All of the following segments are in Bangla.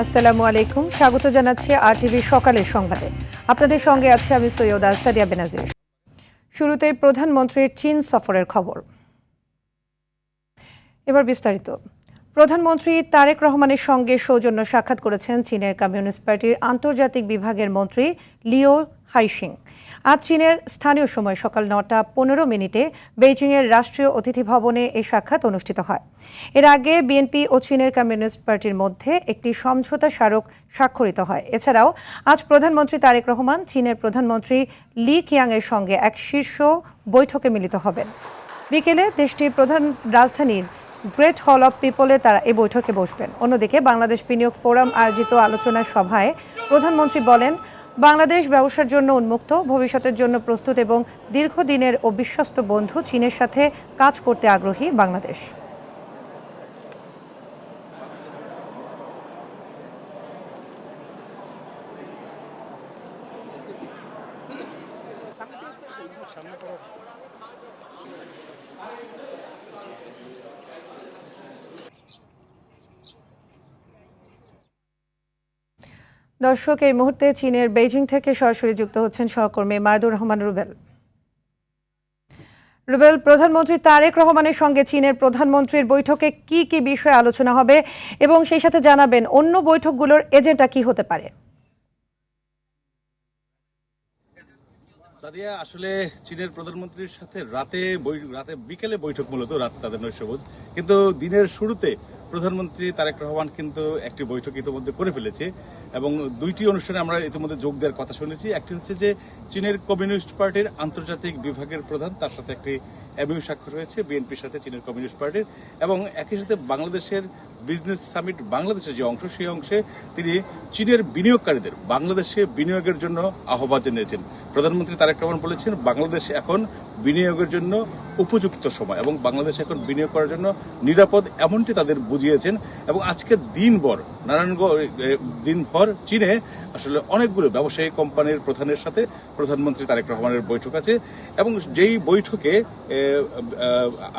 আসসালামু আলাইকুম, স্বাগত জানাচ্ছি আরটিভি সকালের সংবাদে। আপনাদের সঙ্গে আছে আমি সৈয়দা সাদিয়া বেনাজির। শুরুতেই প্রধানমন্ত্রীর চীন সফরের খবর। এবার বিস্তারিত। প্রধানমন্ত্রী তারেক রহমানের সঙ্গে সৌজন্য সাক্ষাৎ করেছেন চীনের কমিউনিস্ট পার্টির আন্তর্জাতিক বিভাগের মন্ত্রী লিও হাইশিং। আজ চীনের স্থানীয় সময় সকাল ৯টা ১৫ বেইজিংয়ের রাষ্ট্রীয় অতিথি ভবনে এই সাক্ষাৎ অনুষ্ঠিত হয়। এর আগে বিএনপি ও চীনের কমিউনিস্ট পার্টির মধ্যে একটি সমঝোতা স্মারক স্বাক্ষরিত হয়। এছাড়াও আজ প্রধানমন্ত্রী তারেক রহমান চীনের প্রধানমন্ত্রী লি কিয়াংয়ের সঙ্গে এক শীর্ষ বৈঠকে মিলিত হবেন। বিকেলে দেশটির প্রধান রাজধানীর গ্রেট হল অব পিপলে তারা এই বৈঠকে বসবেন। অন্যদিকে বাংলাদেশ বিনিয়োগ ফোরাম আয়োজিত আলোচনা সভায় প্রধানমন্ত্রী বলেন, বাংলাদেশ ব্যবসার জন্য উন্মুক্ত, ভবিষ্যতের জন্য প্রস্তুত এবং দীর্ঘদিনের ও বিশ্বস্ত বন্ধু চীনের সাথে কাজ করতে আগ্রহী বাংলাদেশ। দর্শক, এই মুহূর্তে চীনের বেইজিং থেকে সরাসরি যুক্ত হচ্ছেন সহকর্মী মায়দুর রহমান রুবেল। রুবেল, প্রধানমন্ত্রী তারেক রহমানের সঙ্গে চীনের প্রধানমন্ত্রীর বৈঠকে কি কি বিষয়ে আলোচনা হবে এবং সেই সাথে জানাবেন অন্য বৈঠকগুলোর এজেন্ডা কি হতে পারে? সাদিয়া, আসলে চীনের প্রধানমন্ত্রীর সাথে রাতে বিকেলে বৈঠক, মূলত রাতে তাদের নৈশভোজ, কিন্তু দিনের শুরুতে প্রধানমন্ত্রী তারেক রহমান কিন্তু একটি বৈঠক ইতিমধ্যে করে ফেলেছে এবং দুইটি অনুষ্ঠানে আমরা ইতিমধ্যে যোগ দেওয়ার কথা শুনেছি। একটি হচ্ছে যে চীনের কমিউনিস্ট পার্টির আন্তর্জাতিক বিভাগের প্রধান, তার সাথে একটি এমইউ স্বাক্ষর হয়েছে বিএনপির সাথে চীনের কমিউনিস্ট পার্টির, এবং একই সাথে বাংলাদেশের বিজনেস সামিট বাংলাদেশের যে অংশ, সেই অংশে তিনি চীনের বিনিয়োগকারীদের বাংলাদেশে বিনিয়োগের জন্য আহ্বান জানিয়েছেন। প্রধানমন্ত্রী তারেক রহমান বলেছেন, বাংলাদেশ এখন বিনিয়োগের জন্য উপযুক্ত সময় এবং বাংলাদেশ এখন বিনিয়োগ করার জন্য নিরাপদ, এমনটি তাদের বুঝিয়েছেন। এবং আজকে দিনভর চীনে আসলে অনেকগুলো ব্যবসায়ী কোম্পানির প্রধানের সাথে প্রধানমন্ত্রী তারেক রহমানের বৈঠক আছে এবং যেই বৈঠকে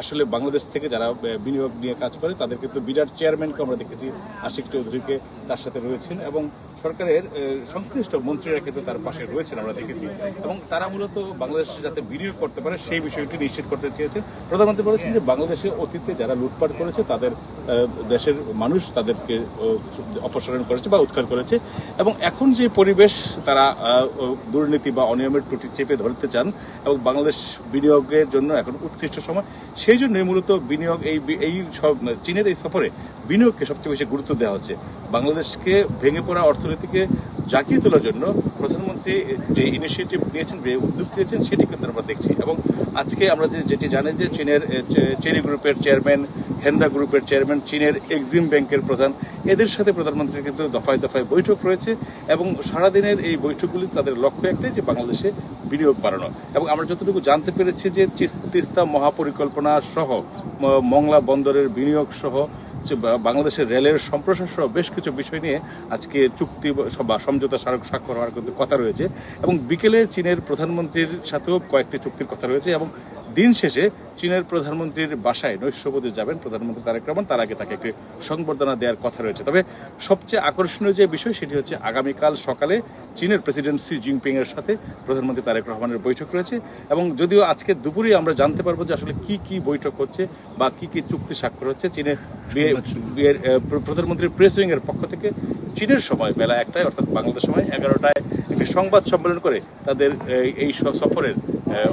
আসলে বাংলাদেশ থেকে যারা বিনিয়োগ নিয়ে কাজ করে তাদের কিন্তু বিরাট চেয়ারম্যানকে আমরা দেখেছি, আশিক চৌধুরীকে তার সাথে রয়েছেন এবং সরকারের সংশ্লিষ্ট মন্ত্রীরা কিন্তু তার পাশে রয়েছেন আমরা দেখেছি, এবং তারা মূলত বাংলাদেশে যাতে বিনিয়োগ করতে পারে সেই বিষয়টি নিশ্চিত করতে চেয়েছেন। প্রধানমন্ত্রী বলেছেন যে বাংলাদেশে অতীতে যারা লুটপাট করেছে তাদের দেশের মানুষ তাদেরকে অপসারণ করেছে বা উৎখাত করেছে, এবং এখন যে পরিবেশ তারা দুর্নীতি বা অনিয়মের ত্রুটি চেপে ধরতে চান এবং বাংলাদেশ বিনিয়োগের জন্য এখন উৎকৃষ্ট সময়, সেই জন্যই মূলত বিনিয়োগ এই চীনের এই সফরে বিনিয়োগকে সবচেয়ে বেশি গুরুত্ব দেওয়া হচ্ছে। বাংলাদেশকে ভেঙে পড়া অর্থনীতিকে জাগিয়ে তোলার জন্য প্রধানমন্ত্রী যে ইনিশিয়েটিভ নিয়েছেন, যে উদ্যোগ নিয়েছেন, সেটি কিন্তু আমরা দেখছি। এবং আজকে আমরা যেটি জানি যে চীনের চেরি গ্রুপের চেয়ারম্যান, হেন্দা গ্রুপের চেয়ারম্যান, চীনের এক্সিম ব্যাংকের প্রধান, এদের সাথে প্রধানমন্ত্রীর কিন্তু দফায় দফায় বৈঠক রয়েছে এবং সারাদিনের এই বৈঠকগুলি তাদের লক্ষ্য একটাই, যে বাংলাদেশে বিনিয়োগ বাড়ানো। এবং আমরা যতটুকু জানতে পেরেছি যে তিস্তা মহাপরিকল্পনা সহ, মংলা বন্দরের বিনিয়োগ সহ, বাংলাদেশের রেলের সম্প্রসারণ সহ বেশ কিছু বিষয় নিয়ে আজকে চুক্তি বা সমঝোতা স্মারক স্বাক্ষর হওয়ার কিন্তু কথা রয়েছে এবং বিকেলে চীনের প্রধানমন্ত্রীর সাথেও কয়েকটি চুক্তির কথা রয়েছে এবং দিন শেষে চীনের প্রধানমন্ত্রীর বাসায় নৈশভোজে যাবেন প্রধানমন্ত্রী তারেক রহমান। তার আগে তাকে একটি সংবর্ধনা দেওয়ার কথা রয়েছে। তবে সবচেয়ে আকর্ষণীয় যে বিষয় সেটি হচ্ছে আগামীকাল সকালে চীনের প্রেসিডেন্ট শি জিনপিং এর সাথে প্রধানমন্ত্রী তারেক রহমানের বৈঠক রয়েছে এবং যদিও আজকে দুপুরে আমরা জানতে পারবো যে আসলে কি কি বৈঠক হচ্ছে বা কি কি চুক্তি স্বাক্ষর হচ্ছে। চীনের প্রধানমন্ত্রীর প্রেস উইং এর পক্ষ থেকে চীনের সময় বেলা 1টায় অর্থাৎ বাংলাদেশ সময় 11টায় একটি সংবাদ সম্মেলন করে তাদের এই সফরের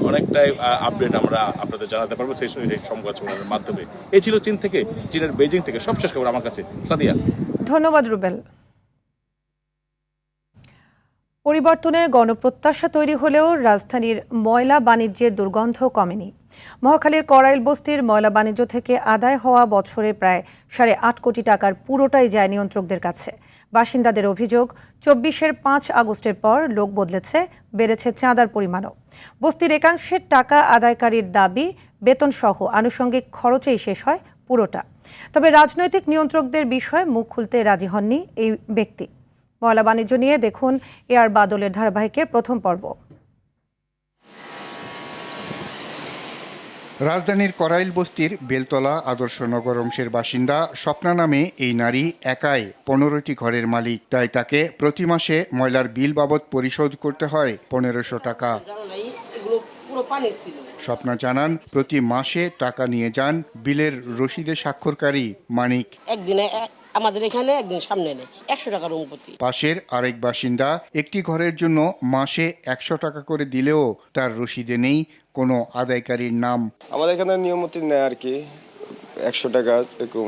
অনেকটাই আপডেট আমরা আপনাদের জানাতে পারবো সেই সংবাদ সম্মেলনের মাধ্যমে। এই ছিল চীন থেকে, চীনের বেইজিং থেকে সবশেষ খবর আমার কাছে। সাদিয়া, ধন্যবাদ রুবেল। পরিবর্তনের গণপ্রত্যাশা তৈরি হলেও রাজধানীর ময়লা বাণিজ্যের দুর্গন্ধ কমেনি। মহাখালীর করাইল বস্তির ময়লা বাণিজ্য থেকে আদায় হওয়া বছরে প্রায় 8.5 কোটি টাকার পুরোটাই যায় নিয়ন্ত্রকদের কাছে। বাসিন্দাদের অভিযোগ, 24-এর 5 আগস্টের পর লোক বদলেছে, বেড়েছে চাঁদার পরিমাণও। বস্তির একাংশের টাকা আদায়কারীর দাবি, বেতন সহ আনুষঙ্গিক খরচেই শেষ হয় পুরোটা। তবে রাজনৈতিক নিয়ন্ত্রকদের বিষয়ে মুখ খুলতে রাজি হননি এই ব্যক্তি। ময়লা বাণিজ্য নিয়ে দেখুন এআর বাদলের ধারাবাহিকের প্রথম পর্ব। রাজধানীর করাইল বস্তির বেলতলা আদর্শনগর অংশের বাসিন্দা স্বপ্না নামে এই নারী একাই 15টি ঘরের মালিক। তাই তাকে প্রতি মাসে ময়লার বিল বাবদ পরিশোধ করতে হয় 1500 টাকা। স্বপ্না জানান, প্রতি মাসে টাকা নিয়ে যান বিলের রসিদে স্বাক্ষরকারী মানিক। একদিনে আমাদের এখানে একদিন সামনে নেই 100 টাকা রুম প্রতি। পাশের আরেক বাসিন্দা একটি ঘরের জন্য মাসে 100 টাকা করে দিলেও তার রসিদে নেই কোনো আদায়কারীর নাম। আমাদের এখানে নিয়মিত নেয় আর কি 100 টাকা এরকম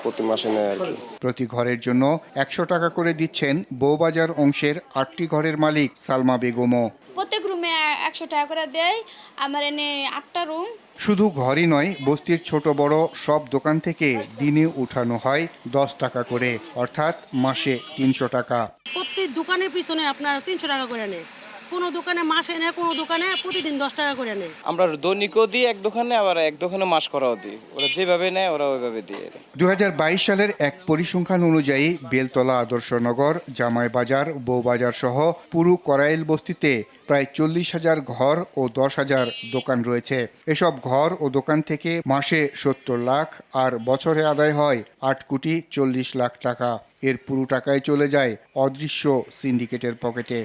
প্রতি মাসে নেয় আর কি। প্রতি ঘরের জন্য 100 টাকা করে দিচ্ছেন বউবাজার অংশের 8টি ঘরের মালিক সালমা বেগমও। প্রত্যেক রুমে 100 টাকা করে দেয়। আমার এনে 8টা রুম। শুধু ঘরই নয়, বস্তির ছোট বড় সব দোকান থেকে দিনে উঠানো হয় 10 টাকা করে, অর্থাৎ মাসে 300 টাকা। প্রত্যেক দোকানের পিছনে আপনার 300 টাকা করে নেয়। কোনো দোকানে মাসে নেয়, কোনো দোকানে প্রতিদিন 10 টাকা করে নেয়। আমরা দৈনিকও দিই এক দোকানে, আবার এক দোকানে মাস করাও দিই। ওরা যেভাবে নেয় ওরা ওইভাবে দিয়ে। 2022 সালের এক পরিসংখ্যান অনুযায়ী বেলতলা আদর্শনগর, জামাই বাজার, বউবাজার সহ পুরো করাইল বস্তিতে প্রায় 40,000 ঘর ও 10,000 দোকান রয়েছে। এসব ঘর ও দোকান থেকে মাসে 70 লাখ আর বছরে আদায় হয় 8 কোটি 40 লাখ টাকা। এর পুরো টাকাই চলে যায় অদৃশ্য সিন্ডিকেটের পকেটে।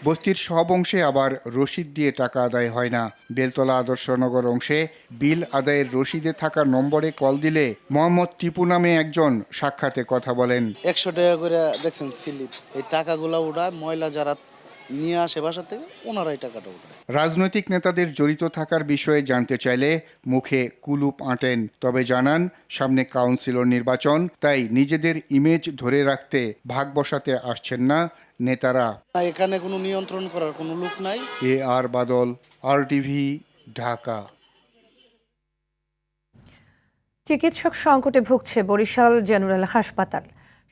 বস্তির সব অংশে আবার রসিদ দিয়ে টাকা আদায় হয় না। বেলতলা আদর্শনগর অংশে বিল আদায়ের রসিদে থাকা নম্বরে কল দিলে মোহাম্মদ টিপু নামে একজন সাক্ষাতে কথা বলেন। 100 টাকা করে দেখছেন স্লিপ, এই টাকাগুলো উঠায় ময়লা যারা নিয়ে আসে বাসা থেকে ওনারাই টাকাটা উঠায়। রাজনৈতিক নেতাদের জড়িত থাকার বিষয়ে জানতে চাইলে মুখে কুলুপ আঁটেন, তবে জানান সামনে কাউন্সিলর নির্বাচন, তাই নিজেদের ইমেজ ধরে রাখতে ভাগ বসাতে আসছেন না নেতারা। এখানে কোনো নিয়ন্ত্রণ করার কোনো লোক নাই। আর বাদল, RTV, ঢাকা। চিকিৎসক সংকটে ভুগছে বরিশাল জেনারেল হাসপাতাল।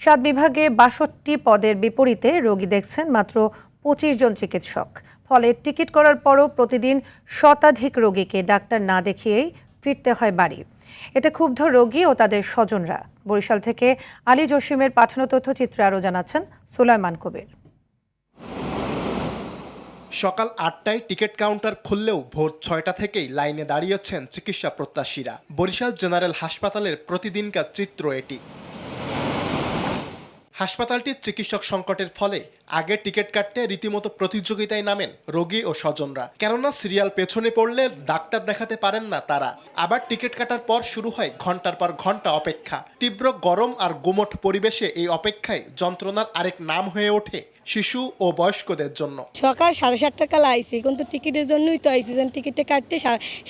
7 বিভাগে 62 পদের বিপরীতে রোগী দেখছেন মাত্র 25 জন চিকিৎসক। ফলে টিকিট করার পরও প্রতিদিন শতাধিক রোগীকে ডাক্তার না দেখিয়েই ফিরতে হয় বাড়ি। এতে ক্ষুব্ধ রোগী ও তাদের স্বজনরা। বরিশাল থেকে আলী জসিমের পাঠানো তথ্যচিত্রে আরও জানাচ্ছেন সুলাইমান কবির। সকাল 8টায় টিকিট কাউন্টার খুললেও ভোর 6টা থেকেই লাইনে দাঁড়িয়েছেন চিকিৎসা প্রত্যাশীরা। বরিশাল জেনারেল হাসপাতালের প্রতিদিনকার চিত্র এটি। হাসপাতালটির চিকিৎসক সংকটের ফলে আগে টিকিট কাটতে রীতিমতো প্রতিযোগিতায় নামেন রোগী ও স্বজনরা। কেননা সিরিয়াল পেছনে পড়লে ডাক্তার দেখাতে পারেন না তারা। আবার টিকিট কাটার পর শুরু হয় ঘন্টার পর ঘন্টা অপেক্ষা। তীব্র গরম আর গুমোট পরিবেশে এই অপেক্ষায় যন্ত্রণার আরেক নাম হয়ে ওঠে শিশু ও বয়স্কদের জন্য। সকাল 7:30 কাল আইসি, কিন্তু টিকিটের জন্যই তো আইসি, যেন টিকিটটা কাটতে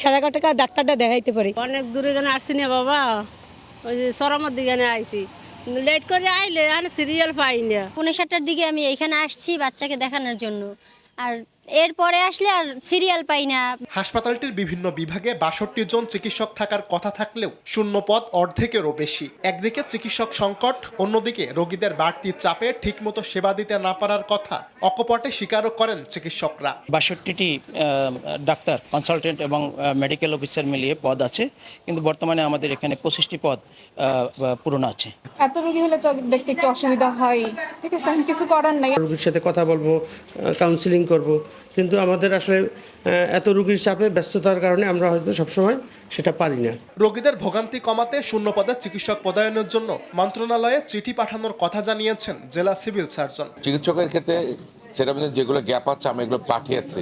11:30 টাকা ডাক্তারটা দেখাইতে পারি। অনেক দূরে গানে আসছি না বাবা, ওই যে সরামত দিকে আইসি, লেট করে আইলে সিরিয়াল পাই না। 7:45টার দিকে আমি এখানে আসছি বাচ্চাকে দেখানোর জন্য, আর এরপরে আসলে আর সিরিয়াল পাই না। হাসপাতালটির বিভিন্ন বিভাগে 62 জন চিকিৎসক থাকার কথা থাকলেও শূন্য পদ অর্ধেকেরও বেশি। একদিকে চিকিৎসক সংকট, অন্যদিকে রোগীদের বাড়তি চাপে ঠিকমতো সেবা দিতে না পারার কথা অকপটে স্বীকারও করেন চিকিৎসকরা। 62টি ডাক্তার, কনসালটেন্ট এবং মেডিকেল অফিসার মিলিয়ে পদ আছে, কিন্তু বর্তমানে আমাদের এখানে 25টি পদ পূরণ আছে। এত রোগী হলে তো দেখতে একটু অসুবিধা হয়, ঠিক আছে, কিছু করার নাই। রোগীর সাথে কথা বলবো, কাউন্সিলিং করব, কিন্তু আমাদের আসলে এত রোগীর চাপে ব্যস্ততার কারণে আমরা হয়তো সবসময় সেটা পারি না। রোগীদের ভোগান্তি কমাতে শূন্য পদে চিকিৎসক পদায়নের জন্য মন্ত্রণালয়ে চিঠি পাঠানোর কথা জানিয়েছেন জেলা সিভিল সার্জন। চিকিৎসকের ক্ষেত্রে সেটা যেগুলো গ্যাপ আছে আমি এগুলো পাঠিয়েছি,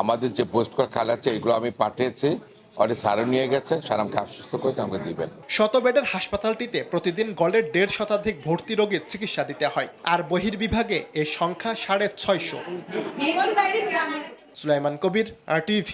আমাদের যে পোস্ট করা খাল আছে এগুলো আমি পাঠিয়েছি, অলরেডি স্যারও নিয়ে গেছে, স্যার আমাকে আশ্বস্ত করেছে আমাকে দিবেন। 100 বেডের হাসপাতালটিতে প্রতিদিন গড়ে 150 শতাধিক ভর্তি রোগীর চিকিৎসা দিতে হয়, আর বহির্বিভাগে এই সংখ্যা 650। সুলাইমান কবির, RTV।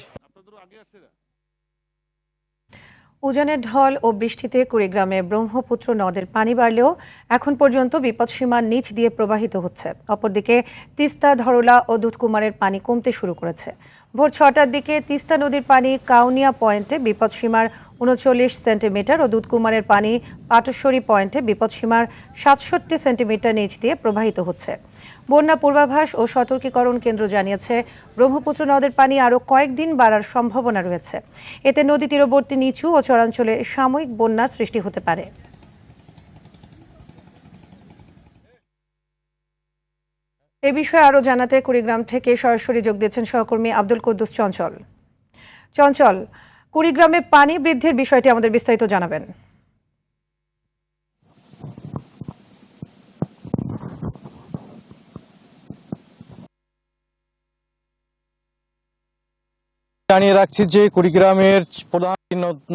উজানের ঢল ও বৃষ্টিতে কুড়িগ্রামে ব্রহ্মপুত্র নদের পানি বাড়লেও এখন পর্যন্ত বিপদসীমার নিচ দিয়ে প্রবাহিত হচ্ছে। অপরদিকে তিস্তা, ধরলা ও দুধকুমারের পানি কমতে শুরু করেছে। ভোর 6টার দিকে তিস্তা নদীর পানি কাউনিয়া পয়েন্টে বিপদসীমার 39 সেন্টিমিটার ও দুধকুমারের পানি পাটশ্বরী পয়েন্টে বিপদসীমার 67 সেন্টিমিটার নিচ দিয়ে প্রবাহিত হচ্ছে। বন্যা পূর্বাভাস ও সতর্কীকরণ কেন্দ্র জানিয়েছে, ব্রহ্মপুত্র নদের পানি আরও কয়েকদিন বাড়ার সম্ভাবনা রয়েছে। এতে নদী তীরবর্তী নিচু ও চরাঞ্চলে সাময়িক বন্যার সৃষ্টি হতে পারে। এ বিষয়ে আরও জানাতে কুড়িগ্রাম থেকে সরাসরি যোগ দিয়েছেন সহকর্মী আব্দুল কুদ্দুস চঞ্চল। চঞ্চল, কুড়িগ্রামে পানি বৃদ্ধির বিষয়টি আমাদের বিস্তারিত জানাবেন। জানিয়ে রাখছি যে কুড়িগ্রামের প্রধান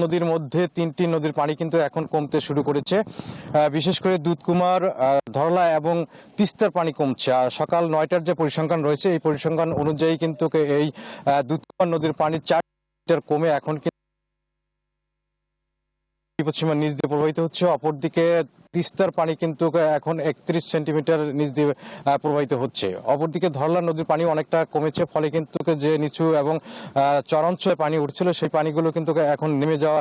নদীর মধ্যে 3টি নদীর পানি কিন্তু এখন কমতে শুরু করেছে। বিশেষ করে দুধকুমার, ধরলা এবং তিস্তার পানি কমছে। আর সকাল 9টার যে পরিসংখ্যান রয়েছে এই পরিসংখ্যান অনুযায়ী কিন্তু এই দুধকুমার নদীর পানি 4 মিটার কমে এখন বিপদসীমার নিচ দিয়ে প্রবাহিত হচ্ছে। অপরদিকে তিস্তার পানি কিন্তু এখন 31 সেন্টিমিটার নিচ দিয়ে প্রবাহিত হচ্ছে। অপরদিকে ধরলা নদীর পানি অনেকটা কমেছে, ফলে কিন্তু যে নিচু এবং চরাঞ্চলে পানি উঠছিল সেই পানিগুলো কিন্তু এখন নেমে যাওয়া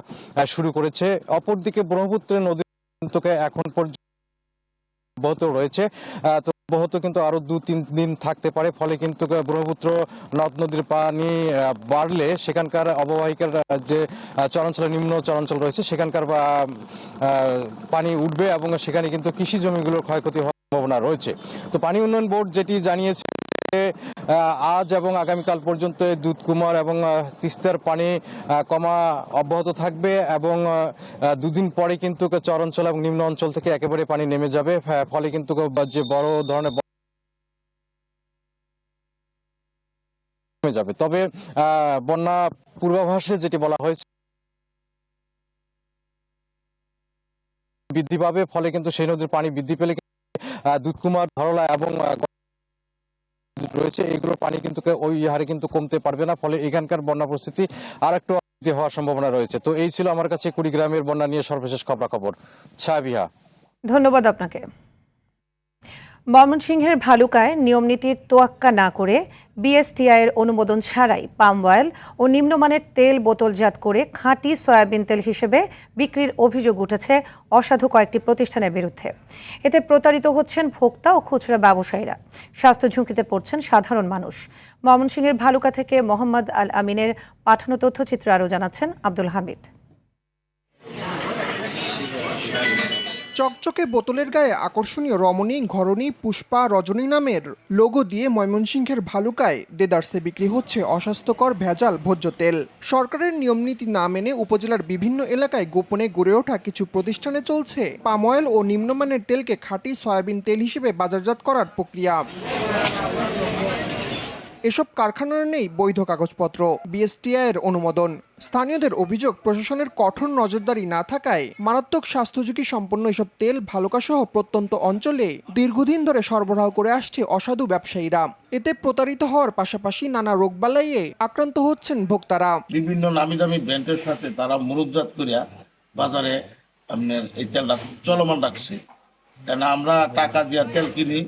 শুরু করেছে। অপরদিকে ব্রহ্মপুত্রের নদী কিন্তু এখন পর্যন্ত অব্যাহত রয়েছে, তো অব্যাহত কিন্তু আরো 2-3 দিন থাকতে পারে। ফলে কিন্তু ব্রহ্মপুত্র নদ নদীর পানি বাড়লে সেখানকার অববাহিকার যে চরাঞ্চল, নিম্ন চরাঞ্চল রয়েছে সেখানকার পানি উঠবে এবং সেখানে কিন্তু কৃষি জমিগুলোর ক্ষয়ক্ষতি হওয়ার সম্ভাবনা রয়েছে। তো পানি উন্নয়ন বোর্ড যেটি জানিয়েছে আজ এবং আগামীকাল পর্যন্ত দুধকুমার এবং তিস্তার পানি কমা অব্যাহত থাকবে এবং 2 দিন পরে কিন্তু চরাঞ্চল এবং নিম্ন অঞ্চল থেকে একেবারে পানি নেমে যাবে। ফলে কিন্তু যে বড় ধরনের নেমে যাবে। তবে বন্যা পূর্বাভাসে যেটি বলা হয়েছে বৃদ্ধি পাবে, ফলে কিন্তু সেই নদীর পানি বৃদ্ধি পেলে দুধকুমার, ধরলা এবং রয়েছে এগুলোর পানি কিন্তু ওই হারে কিন্তু কমতে পারবে না। ফলে এখানকার বন্যা পরিস্থিতি আর একটু হওয়ার সম্ভাবনা রয়েছে। তো এই ছিল আমার কাছে কুড়িগ্রামের বন্যা নিয়ে সর্বশেষ খবরাখবর। ছাবিহা, ধন্যবাদ আপনাকে। ময়মনসিংহের ভালুকায় নিয়মনীতির তোয়াক্কা না করে বিএসটিআই এর অনুমোদন ছাড়াই পাম অয়েল ও নিম্নমানের তেল বোতলজাত করে খাঁটি সয়াবিন তেল হিসেবে বিক্রির অভিযোগ উঠেছে অসাধু কয়েকটি প্রতিষ্ঠানের বিরুদ্ধে। এতে প্রতারিত হচ্ছেন ভোক্তা ও খুচরা ব্যবসায়ীরা, স্বাস্থ্য ঝুঁকিতে পড়ছেন সাধারণ মানুষ। ময়মনসিংহের ভালুকা থেকে মোহাম্মদ আল আমিনের পাঠানো তথ্যচিত্র আরও জানাচ্ছেন আব্দুল হামিদ। চকচকে বোতলের গায়ে আকর্ষণীয় রমণী, ঘরণী, পুষ্পা, রজনী নামের লোগো দিয়ে ময়মনসিংহের ভালুকায় দেদারসে বিক্রি হচ্ছে অস্বাস্থ্যকর ভেজাল ভোজ্য তেল। সরকারের নিয়মনীতি না মেনে উপজেলার বিভিন্ন এলাকায় গোপনে গড়ে ওঠা কিছু প্রতিষ্ঠানে চলছে পাম অয়েল ও নিম্নমানের তেলকে খাঁটি সয়াবিন তেল হিসেবে বাজারজাত করার প্রক্রিয়া। এসব কারখানার নেই বৈধ কাগজপত্র, বিএসটিআই এর অনুমোদন। স্থানীয়দের অভিযোগ, প্রশাসনের কঠোর নজরদারি না থাকায় মারাত্মক স্বাস্থ্য ঝুঁকি সম্পন্ন এসব তেল ভালুকা সহ প্রত্যন্ত অঞ্চলে দীর্ঘদিন ধরে সরবরাহ করে আসছে অসাধু ব্যবসায়ীরা। এতে প্রতারিত হওয়ার পাশাপাশি নানা রোগবালাইয়ে আক্রান্ত হচ্ছেন ভোক্তারা। বিভিন্ন নামি দামি ব্র্যান্ডের সাথে তারা মরুজাত করিয়া বাজারে আপনার এই তেলটা চলমান রাখছে। কেন আমরা টাকা দিয়া তেল কিনি,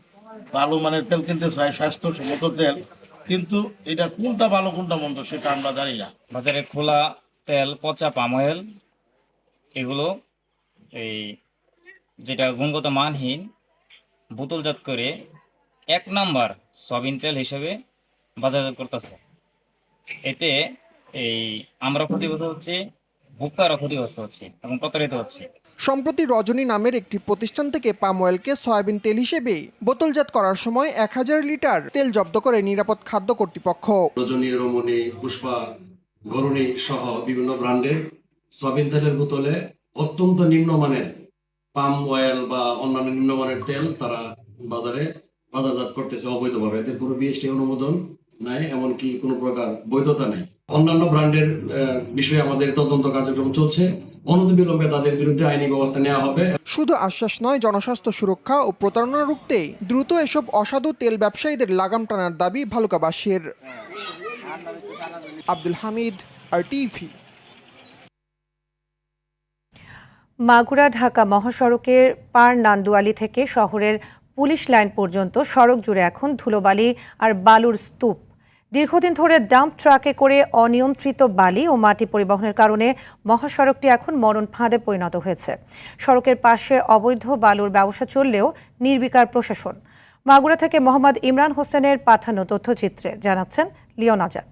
ভালো মানের তেল কিনতে চাই, স্বাস্থ্যসম্মত তেল, কিন্তু এটা কোনটা ভালো কোনটা মন্দ সেটা আমরা জানি না। বাজারে খোলা তেল, পচা পাম অয়েল, এগুলো এই যেটা গুণগত মানহীন বোতলজাত করে 1 নাম্বার সয়াবিন তেল হিসেবে বাজারজাত করতেছে। এতে এই আমরা ক্ষতিগ্রস্ত হচ্ছে, ভোক্তারা ক্ষতিগ্রস্ত হচ্ছে এবং প্রতারিত হচ্ছে। সম্প্রতি রজনী নামের একটি প্রতিষ্ঠান থেকে পাম অয়েলকে সয়াবিন তেল হিসেবে বোতলজাত করার সময় 1000 লিটার তেল জব্দ করে নিরাপদ খাদ্য কর্তৃপক্ষ। রজনী, রমণী, পুষ্পা, ঘরণী সহ বিভিন্ন ব্র্যান্ডের সয়াবিন তেলের বোতলে অত্যন্ত নিম্নমানের পাম অয়েল বা অন্যান্য নিম্নমানের তেল তারা বাজারে বাজারজাত করতেছে অবৈধভাবে। এদের কোনো বিএসটিআই অনুমোদন নাই, এমনকি কোনো প্রকার বৈধতা নেই। অন্যান্য ব্র্যান্ডের বিষয়ে আমাদের তদন্ত কার্যক্রম চলছে, অনতিবিলম্বে তাদের বিরুদ্ধে আইনি ব্যবস্থা নেওয়া হবে। শুধু আশ্বাস নয়, জনস্বাস্থ্য সুরক্ষা ও প্রতারণা রুখতে দ্রুত এসব অসাধু তেল ব্যবসায়ীদের লাগাম টানার দাবি ভালুকাবাসীর। আব্দুল হামিদ, RTV। মাগুরা ঢাকা মহাসড়কের পার নান্দুয়ালি থেকে শহরের পুলিশ লাইন পর্যন্ত সড়ক জুড়ে এখন ধুলোবালি আর বালুর স্তূপ। দীর্ঘদিন ধরে ডাম্প ট্রাকে করে অনিয়ন্ত্রিত বালি ও মাটি পরিবহনের কারণে মহাসড়কটি এখন মরণ ফাঁদে পরিণত হয়েছে। সড়কের পাশে অবৈধ বালুর ব্যবসা চললেও নির্বিকার প্রশাসন। মাগুরা থেকে মোহাম্মদ ইমরান হোসেনের পাঠানো তথ্যচিত্রে জানাচ্ছেন লিওন আজাদ।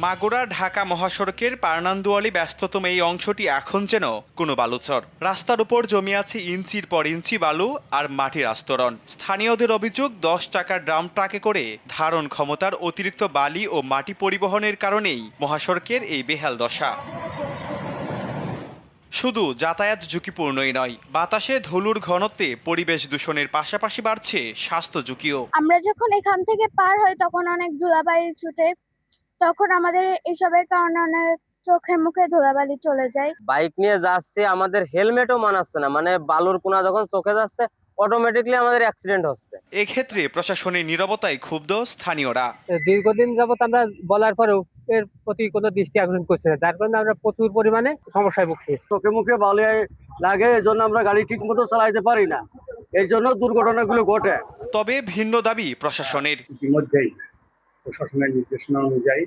মাগুরা ঢাকা মহাসড়কের পার্নান্দুয়ালি ব্যস্ততম এই অংশটি এখন যেন কোনো বালুচর। রাস্তার উপর জমে আছে ইঞ্চির পর ইঞ্চি বালু আর মাটির আস্তরণ। স্থানীয়দের অভিযোগ 10 টাকার ড্রাম ট্রাকে করে ধারণ ক্ষমতার অতিরিক্ত বালি ও মাটি পরিবহনের কারণেই মহাসড়কের এই বেহাল দশা। শুধু যাতায়াত ঝুঁকিপূর্ণই নয়, বাতাসে ধুলোর ঘনত্বে পরিবেশ দূষণের পাশাপাশি বাড়ছে স্বাস্থ্য ঝুঁকিও। আমরা যখন এখান থেকে পার হই তখন অনেক ধুলাবালি ছুটে, তখন আমাদের এসবের কারণে অনেক চোখে মুখে ধুলাবালি চলে যায়। বাইক নিয়ে যাচ্ছে, আমাদের হেলমেটও মানাচ্ছে না, মানে বালুর কোনা যখন চোখে যাচ্ছে অটোমেটিকলি আমাদের অ্যাক্সিডেন্ট হচ্ছে। এক্ষেত্রে প্রশাসনের নীরবতায় ক্ষুব্ধ স্থানীয়রা। দীর্ঘদিন যাবত আমরা বলার পরেও এর প্রতি কোনো দৃষ্টি আকর্ষণ করছে না, যার কারণে আমরা প্রচুর পরিমাণে সমস্যায় ভুগছি। চোখে মুখে বালি লাগে, এই জন্য আমরা গাড়ি ঠিক মতো চালাইতে পারি না, এই জন্য দুর্ঘটনাগুলো ঘটে। তবে ভিন্ন দাবি প্রশাসনের। ইতিমধ্যেই প্রশাসনের নির্দেশনা অনুযায়ী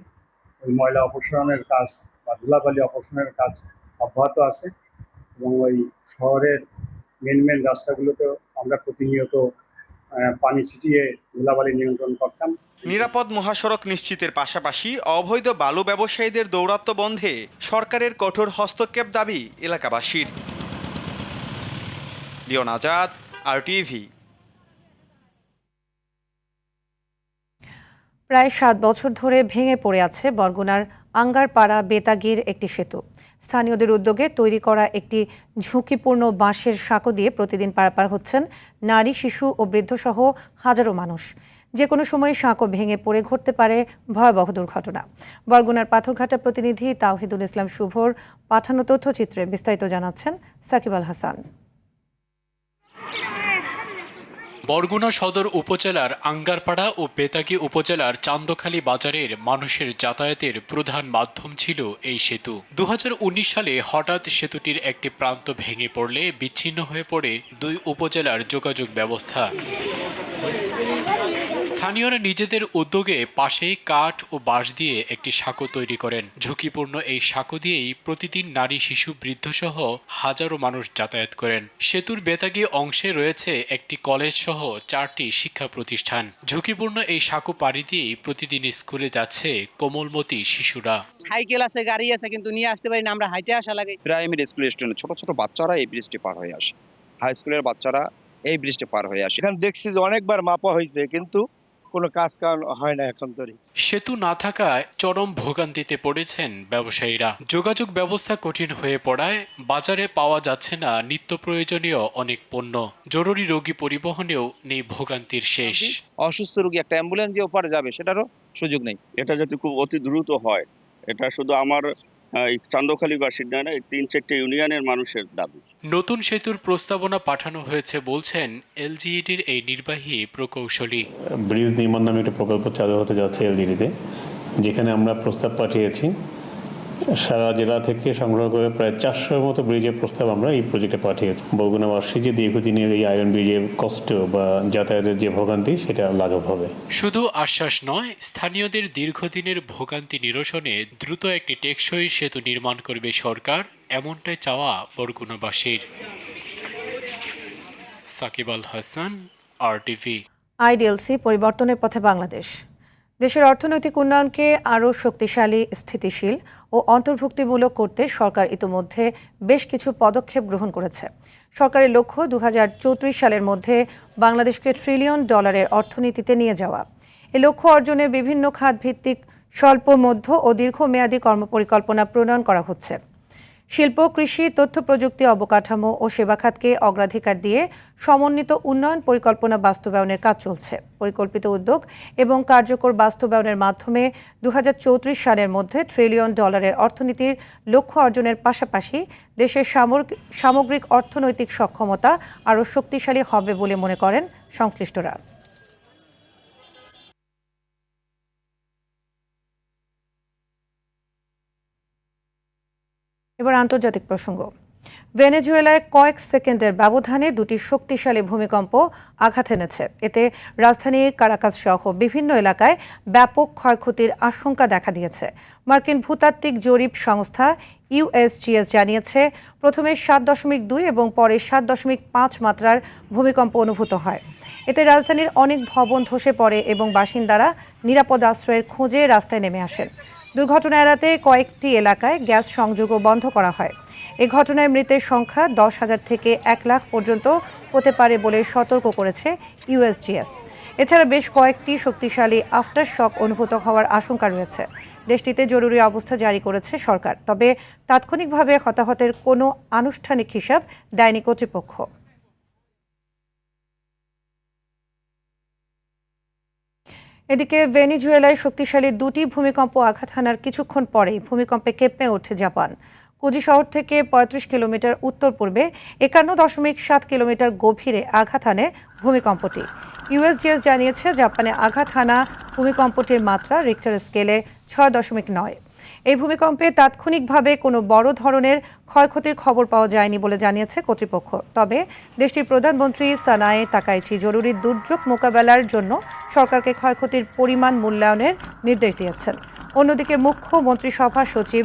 ওই ময়লা অপসারণের কাজ বা ধুলাবালি অপসারণের কাজ অব্যাহত আছে এবং ওই শহরের মেন রাস্তাগুলোতে আমরা প্রতিনিয়ত পানি ছিটিয়ে ধুলাবালি নিয়ন্ত্রণ করতাম। নিরাপদ মহাসড়ক নিশ্চিতের পাশাপাশি অবৈধ বালু ব্যবসায়ীদের দৌরাত্ম্য বন্ধে সরকারের কঠোর হস্তক্ষেপ দাবি এলাকাবাসীর। Leon Azad, RTV। প্রায় 7 বছর ধরে ভেঙে পড়ে আছে বরগুনার আঙ্গারপাড়া বেতাগীর একটি সেতু। স্থানীয়দের উদ্যোগে তৈরি করা একটি ঝুঁকিপূর্ণ বাঁশের সাঁকো দিয়ে প্রতিদিন পারাপার হচ্ছেন নারী, শিশু ও বৃদ্ধসহ হাজারো মানুষ। যে কোনো সময় সাঁকো ভেঙে পড়ে ঘটতে পারে ভয়াবহ দুর্ঘটনা। বরগুনার পাথরঘাটা প্রতিনিধি তাওহিদুল ইসলাম শুভর পাঠানো তথ্যচিত্রে বিস্তারিত জানাচ্ছেন সাকিব আল হাসান। বরগুনা সদর উপজেলার আঙ্গারপাড়া ও বেতাগী উপজেলার চান্দখালী বাজারের মানুষের যাতায়াতের প্রধান মাধ্যম ছিল এই সেতু। 2019 সালে হঠাৎ সেতুটির একটি প্রান্ত ভেঙে পড়লে বিচ্ছিন্ন হয়ে পড়ে দুই উপজেলার যোগাযোগ ব্যবস্থা। স্থানীয়রা নিজেদের উদ্যোগে পাশেই কাঠ ও বাঁশ দিয়ে একটি সাঁকো তৈরি করেন। ঝুঁকিপূর্ণ এই সাঁকো দিয়েই প্রতিদিন নারী, শিশু, বৃদ্ধসহ হাজারো মানুষ যাতায়াত করেন। সেতুর বেতাগী অংশে রয়েছে একটি কলেজ সহ 4টি শিক্ষা প্রতিষ্ঠান। ঝুঁকিপূর্ণ এই সাঁকো পাড়ি দিয়েই প্রতিদিন স্কুলে যাচ্ছে কোমলমতি শিশুরা। সাইকেল আছে, গাড়ি আছে, কিন্তু নিয়ে আসতে পারি না, আমরা হাইটে আসা লাগে। প্রাইমারি স্কুল স্টুডেন্ট ছোট ছোট বাচ্চারা এই ব্রিজটি পার হয়ে আসে, হাই স্কুলের বাচ্চারা এই ব্রিজটি পার হয়ে আসে। এখানে দেখছি যে অনেকবার মাপা হয়েছে, কিন্তু কোনো কাজ কারণ হয় না এখন ধরে। সেতু না থাকায় চরম ভোগান্তিতে পড়েছেন ব্যবসায়ীরা। যোগাযোগ ব্যবস্থা কঠিন হয়ে পড়ায় বাজারে পাওয়া যাচ্ছে না নিত্য প্রয়োজনীয় অনেক পণ্য। জরুরি রোগী পরিবহনেও নেই ভোগান্তির শেষ। অসুস্থ রোগী একটা অ্যাম্বুলেন্স যে ওপারে যাবে সেটারও সুযোগ নেই। এটা যদি খুব অতি দ্রুত হয়, এটা শুধু আমার চান্দখালীবাসীর নয়, 3-4টে ইউনিয়নের মানুষের দাবি। নতুন সেতুর প্রস্তাবনা পাঠানো হয়েছে বলছেন এলজিইডির এই নির্বাহী প্রকৌশলী। ব্রিজ নির্মাণ নামে একটা প্রকল্প চালু হতে যাচ্ছে এলজিইডিতে, যেখানে আমরা প্রস্তাব পাঠিয়েছি। সারা জেলা থেকে সংগ্রহ করে প্রায় 400-এর মতো ব্রিজের প্রস্তাব আমরা এই প্রজেক্টে পাঠিয়েছি। বরগুনাবাসী যে দীর্ঘদিনের এই আয়রন ব্রিজের কষ্ট বা যাতায়াতের যে ভোগান্তি, সেটা লাঘব হবে। শুধু আশ্বাস নয়, স্থানীয়দের দীর্ঘদিনের ভোগান্তি নিরসনে দ্রুত একটি টেকসই সেতু নির্মাণ করবে সরকার, এমনটাই চাওয়া বরগুনাবাসীর। সাকিব আল হাসান, RTV। IDLC পরিবর্তনের পথে বাংলাদেশ। দেশের অর্থনৈতিক উন্নয়নকে আরও শক্তিশালী, স্থিতিশীল ও অন্তর্ভুক্তিমূলক করতে সরকার ইতিমধ্যে বেশ কিছু পদক্ষেপ গ্রহণ করেছে। সরকারের লক্ষ্য 2034 সালের মধ্যে বাংলাদেশকে $1 ট্রিলিয়ন অর্থনীতিতে নিয়ে যাওয়া। এ লক্ষ্য অর্জনে বিভিন্ন খাতভিত্তিক স্বল্প, মধ্য ও দীর্ঘমেয়াদী কর্মপরিকল্পনা প্রণয়ন করা হচ্ছে। শিল্প, কৃষি, তথ্য প্রযুক্তি, অবকাঠামো ও সেবা খাতকে অগ্রাধিকার দিয়ে সমন্বিত উন্নয়ন পরিকল্পনা বাস্তবায়নের কাজ চলছে। পরিকল্পিত উদ্যোগ এবং কার্যকর বাস্তবায়নের মাধ্যমে 2034 সালের মধ্যে $1 ট্রিলিয়ন অর্থনীতির লক্ষ্য অর্জনের পাশাপাশি দেশের সামগ্রিক অর্থনৈতিক সক্ষমতা আরও শক্তিশালী হবে বলে মনে করেন সংশ্লিষ্টরা। এবার আন্তর্জাতিক প্রসঙ্গ। ভেনেজুয়েলায় কয়েক সেকেন্ডের ব্যবধানে দুটি শক্তিশালী ভূমিকম্প আঘাত এনেছে। এতে রাজধানী কারাকাস সহ বিভিন্ন এলাকায় ব্যাপক ক্ষয়ক্ষতির আশঙ্কা দেখা দিয়েছে। মার্কিন ভূতাত্ত্বিক জরিপ সংস্থা USGS জানিয়েছে, প্রথমে 7.2 এবং পরে 7.5 মাত্রার ভূমিকম্প অনুভূত হয়। এতে রাজধানীর অনেক ভবন ধসে পড়ে এবং বাসিন্দারা নিরাপদ আশ্রয়ের খোঁজে রাস্তায় নেমে আসেন। দুর্ঘটনা এড়াতে কয়েকটি এলাকায় গ্যাস সংযোগও বন্ধ করা হয়। এ ঘটনায় মৃতের সংখ্যা 10,000 থেকে 1 লাখ পর্যন্ত হতে পারে বলে সতর্ক করেছে ইউএসজিএস। এছাড়া বেশ কয়েকটি শক্তিশালী আফটার শক অনুভূত হওয়ার আশঙ্কা রয়েছে। দেশটিতে জরুরি অবস্থা জারি করেছে সরকার, তবে তাৎক্ষণিকভাবে হতাহতের কোনো আনুষ্ঠানিক হিসাব দেয়নি কর্তৃপক্ষ। এদিকে ভেনেজুয়েলায় শক্তিশালী দুটি ভূমিকম্প আঘাত হানার কিছুক্ষণ পরেই ভূমিকম্পে কেঁপে ওঠে জাপান। কুজি শহর থেকে 35 কিলোমিটার উত্তর পূর্বে 51.7 কিলোমিটার গভীরে আঘাত হানে ভূমিকম্পটি। ইউএসজিএস জানিয়েছে জাপানে আঘাত হানা ভূমিকম্পটির মাত্রা রিক্টার স্কেলে 6.9। এই ভূমিকম্পে তাৎক্ষণিকভাবে কোনো বড় ধরনের ক্ষয়ক্ষতির খবর পাওয়া যায়নি বলে জানিয়েছে কর্তৃপক্ষ। তবে দেশটির প্রধানমন্ত্রী সানায়ে তাকাইচি জরুরি দুর্যোগ মোকাবেলার জন্য সরকারকে ক্ষয়ক্ষতির পরিমাণ মূল্যায়নের নির্দেশ দিয়েছেন। অন্যদিকে মুখ্য মন্ত্রিসভা সচিব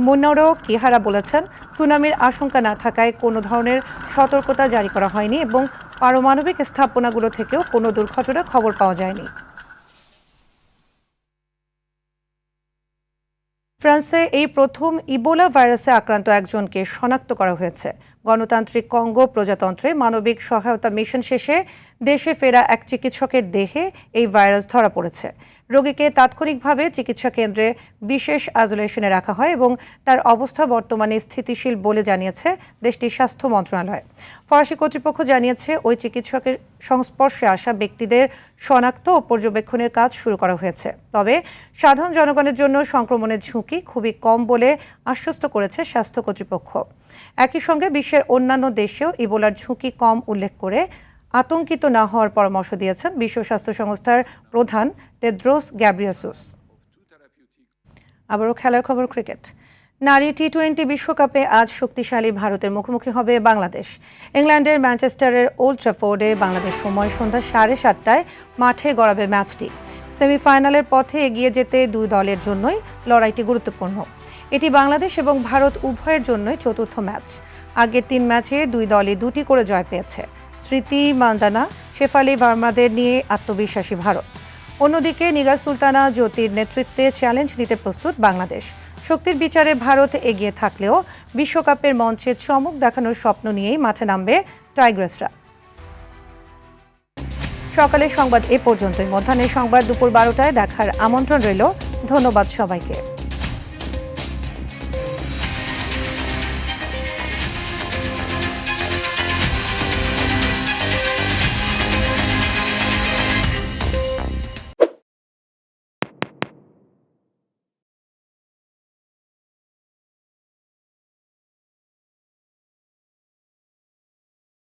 মুনোরো কিহারা বলেছেন, সুনামির আশঙ্কা না থাকায় কোনো ধরনের সতর্কতা জারি করা হয়নি এবং পারমাণবিক স্থাপনাগুলো থেকেও কোনো দুর্ঘটনার খবর পাওয়া যায়নি। ফ্রান্সে এই প্রথম ইবোলা ভাইরাসে আক্রান্ত একজনকে শনাক্ত করা হয়েছে। গণতান্ত্রিক কঙ্গো প্রজাতন্ত্রে মানবিক সহায়তা মিশন শেষে দেশে ফেরা এক চিকিৎসকের দেহে এই ভাইরাস ধরা পড়েছে। রোগীকে তাৎক্ষণিকভাবে চিকিৎসা কেন্দ্রে বিশেষ আইসোলেশনে রাখা হয় এবং তার অবস্থা বর্তমানে স্থিতিশীল বলে জানিয়েছে দেশটির স্বাস্থ্য মন্ত্রণালয়। ফরাসি কর্তৃপক্ষ জানিয়েছে ওই চিকিৎসকের সংস্পর্শে আসা ব্যক্তিদের শনাক্ত ও পর্যবেক্ষণের কাজ শুরু করা হয়েছে। তবে সাধারণ জনগণের জন্য সংক্রমণের ঝুঁকি খুবই কম বলে আশ্বস্ত করেছে স্বাস্থ্য কর্তৃপক্ষ। একই সঙ্গে বিশ্বের অন্যান্য দেশেও ইবোলার ঝুঁকি কম উল্লেখ করে আতঙ্কিত না হওয়ার পরামর্শ দিয়েছেন বিশ্ব স্বাস্থ্য সংস্থার প্রধান টেড্রোস গ্যাব্রিয়েসুস। আবারও খেলার খবর, ক্রিকেট। নারী টি-20 বিশ্বকাপে আজ শক্তিশালী ভারতের মুখোমুখি হবে বাংলাদেশ। ইংল্যান্ডের ম্যানচেস্টারের ওল্ড ট্র্যাফোর্ডে বাংলাদেশ সময় সন্ধ্যা 7:30টায় মাঠে গড়াবে ম্যাচটি। সেমিফাইনালের পথে এগিয়ে যেতে দুই দলের জন্যই লড়াইটি গুরুত্বপূর্ণ। এটি বাংলাদেশ এবং ভারত উভয়ের জন্যই চতুর্থ ম্যাচ। আগের 3 ম্যাচে দুই দলই 2টি করে জয় পেয়েছে। স্মৃতি মান্দানা, শেফালি ভার্মাদের নিয়ে আত্মবিশ্বাসী ভারত। অন্যদিকে নিগার সুলতানা জ্যোতির নেতৃত্বে চ্যালেঞ্জ নিতে প্রস্তুত বাংলাদেশ। শক্তির বিচারে ভারত এগিয়ে থাকলেও বিশ্বকাপের মঞ্চে চমক দেখানোর স্বপ্ন নিয়েই মাঠে নামবে টাইগ্রেসরা। সকালের সংবাদ এ পর্যন্তই। মধ্যাহ্নের সংবাদ দুপুর 12টায় দেখার আমন্ত্রণ রইল। ধন্যবাদ সবাইকে।